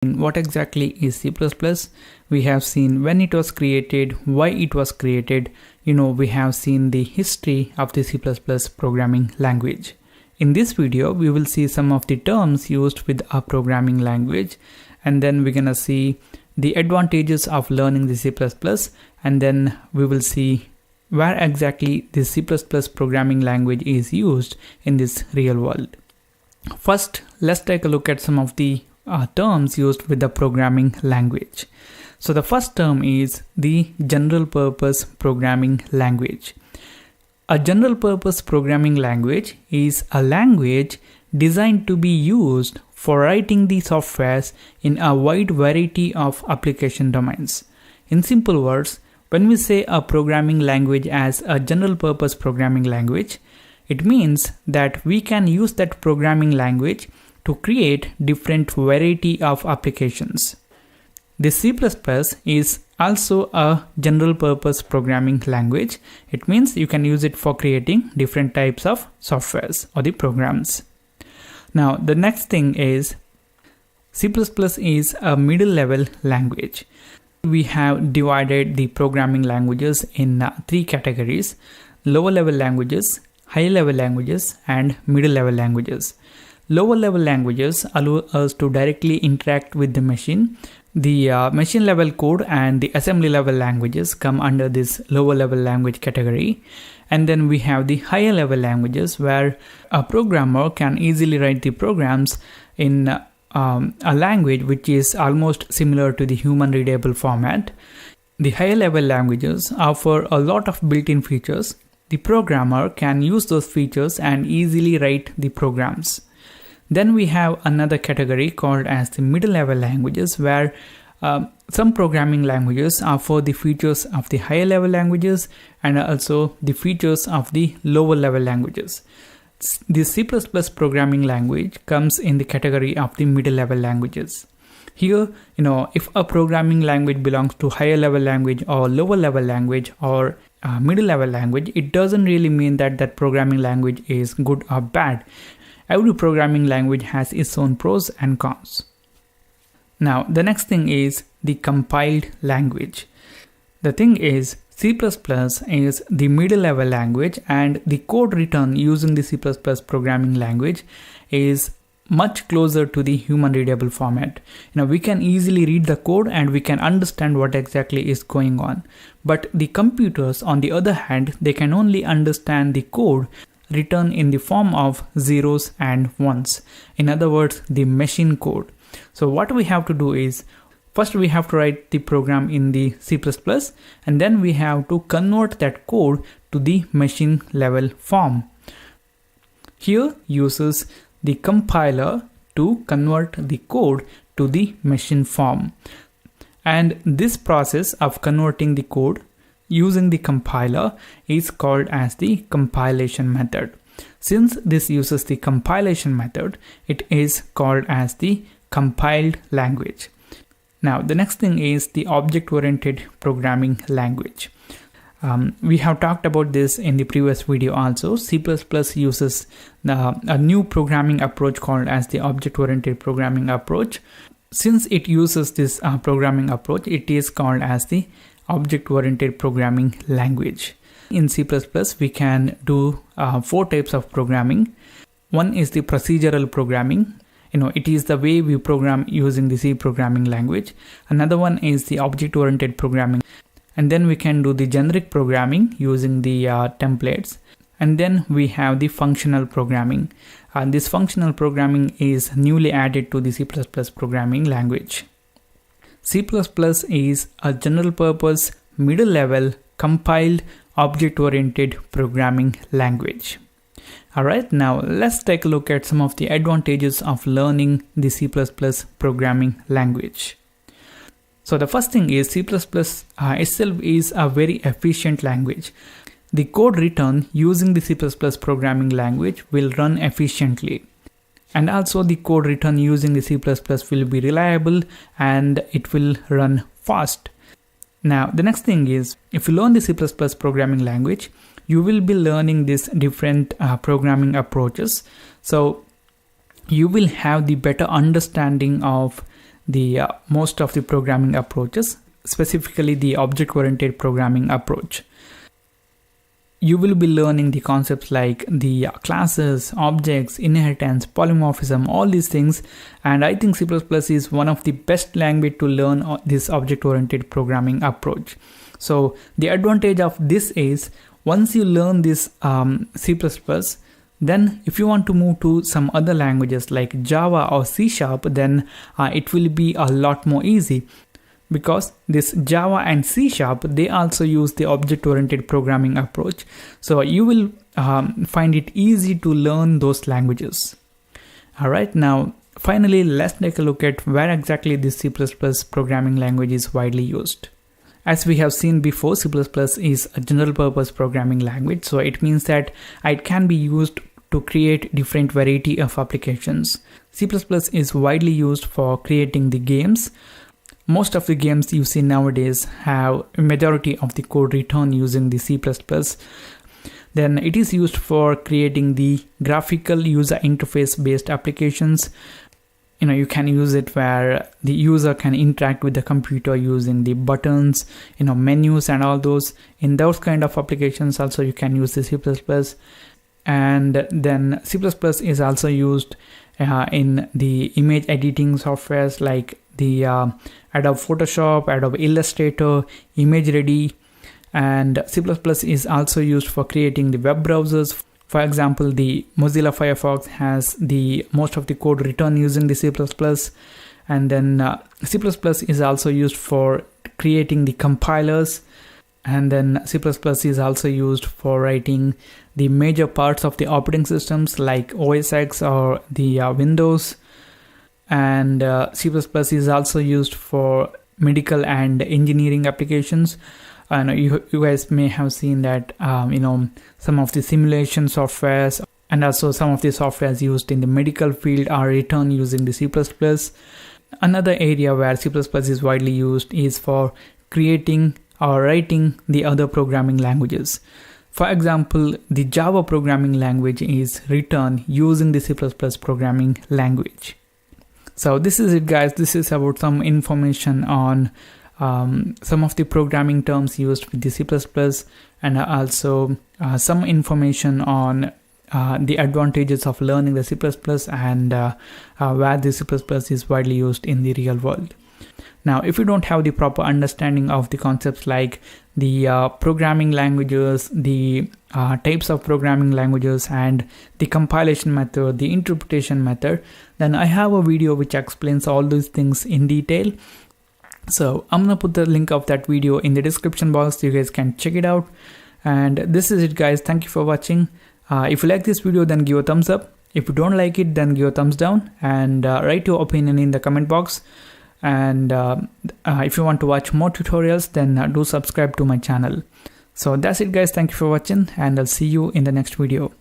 What exactly is C++? We have seen when it was created, why it was created. We have seen the history of the C++ programming language. In this video, we will see some of the terms used with a programming language, and then we're gonna see the advantages of learning the C++, and then we will see where exactly the C++ programming language is used in this real world. First, let's take a look at some of the terms used with the programming language. So the first term is the general purpose programming language. A general purpose programming language is a language designed to be used for writing the softwares in a wide variety of application domains. In simple words, when we say a programming language as a general purpose programming language, it means that we can use that programming language to create different variety of applications. The C++ is also a general purpose programming language. It means you can use it for creating different types of softwares or the programs. Now the next thing is C++ is a middle level language. We have divided the programming languages in three categories: lower level languages, high level languages, and middle level languages. Lower level languages allow us to directly interact with the machine. The machine level code and the assembly level languages come under this lower level language category. And then we have the higher level languages where a programmer can easily write the programs in a language which is almost similar to the human readable format. The higher level languages offer a lot of built-in features. The programmer can use those features and easily write the programs. Then we have another category called as the middle level languages where some programming languages offer the features of the higher level languages and also the features of the lower level languages. The C++ programming language comes in the category of the middle level languages. Here, if a programming language belongs to higher level language or lower level language or middle level language, it doesn't really mean that that programming language is good or bad. Every programming language has its own pros and cons. Now, the next thing is the compiled language. The thing is, C++ is the middle level language, and the code written using the C++ programming language is much closer to the human readable format. We can easily read the code and we can understand what exactly is going on. But the computers, on the other hand, they can only understand the code written in the form of zeros and ones. In other words, the machine code. So what we have to do is, first we have to write the program in the C++, and then we have to convert that code to the machine level form. Here uses the compiler to convert the code to the machine form. And this process of converting the code using the compiler is called as the compilation method. Since this uses the compilation method, it is called as the compiled language. Now the next thing is the object-oriented programming language. We have talked about this in the previous video also. C++ uses a new programming approach called as the object-oriented programming approach. Since it uses this programming approach, it is called as the object-oriented programming language. In C++, we can do 4 types of programming. One is the procedural programming. It is the way we program using the C programming language. Another one is the object-oriented programming. And then we can do the generic programming using the templates. And then we have the functional programming. This functional programming is newly added to the C++ programming language. C++ is a general purpose, middle level, compiled, object-oriented programming language. Alright, now let's take a look at some of the advantages of learning the C++ programming language. So the first thing is C++ itself is a very efficient language. The code written using the C++ programming language will run efficiently. And also the code written using the C++ will be reliable and it will run fast. Now the next thing is, if you learn the C++ programming language, you will be learning these different programming approaches. So you will have the better understanding of the most of the programming approaches, specifically the object-oriented programming approach. You will be learning the concepts like the classes, objects, inheritance, polymorphism, all these things. And I think C++ is one of the best language to learn this object-oriented programming approach. So the advantage of this is once you learn this C++, then if you want to move to some other languages like Java or C#, then it will be a lot more easy. Because this Java and C#, they also use the object-oriented programming approach. So you will find it easy to learn those languages. Alright, now finally let's take a look at where exactly this C++ programming language is widely used. As we have seen before, C++ is a general purpose programming language. So it means that it can be used to create different variety of applications. C++ is widely used for creating the games. Most of the games you see nowadays have a majority of the code written using the C++. Then it is used for creating the graphical user interface based applications. You can use it where the user can interact with the computer using the buttons, menus and all those. In those kind of applications also you can use the C++. And then C++ is also used in the image editing softwares like the Adobe Photoshop, Adobe Illustrator, ImageReady, and C++ is also used for creating the web browsers. For example, the Mozilla Firefox has the most of the code written using the C++, and then C++ is also used for creating the compilers, and then C++ is also used for writing the major parts of the operating systems like OS X or the Windows. And C++ is also used for medical and engineering applications. You guys may have seen that some of the simulation softwares and also some of the softwares used in the medical field are written using the C++. Another area where C++ is widely used is for creating or writing the other programming languages. For example, the Java programming language is written using the C++ programming language. So this is it, guys. This is about some information on some of the programming terms used with the C++, and also some information on the advantages of learning the C++ and where the C++ is widely used in the real world. Now, if you don't have the proper understanding of the concepts like the programming languages, the types of programming languages, and the compilation method, the interpretation method, then I have a video which explains all these things in detail. So I'm gonna put the link of that video in the description box. You guys can check it out. And this is it, guys. Thank you for watching. If you like this video, then give a thumbs up. If you don't like it, then give a thumbs down, and write your opinion in the comment box. And if you want to watch more tutorials, then do subscribe to my channel. So that's it, guys. Thank you for watching, and I'll see you in the next video.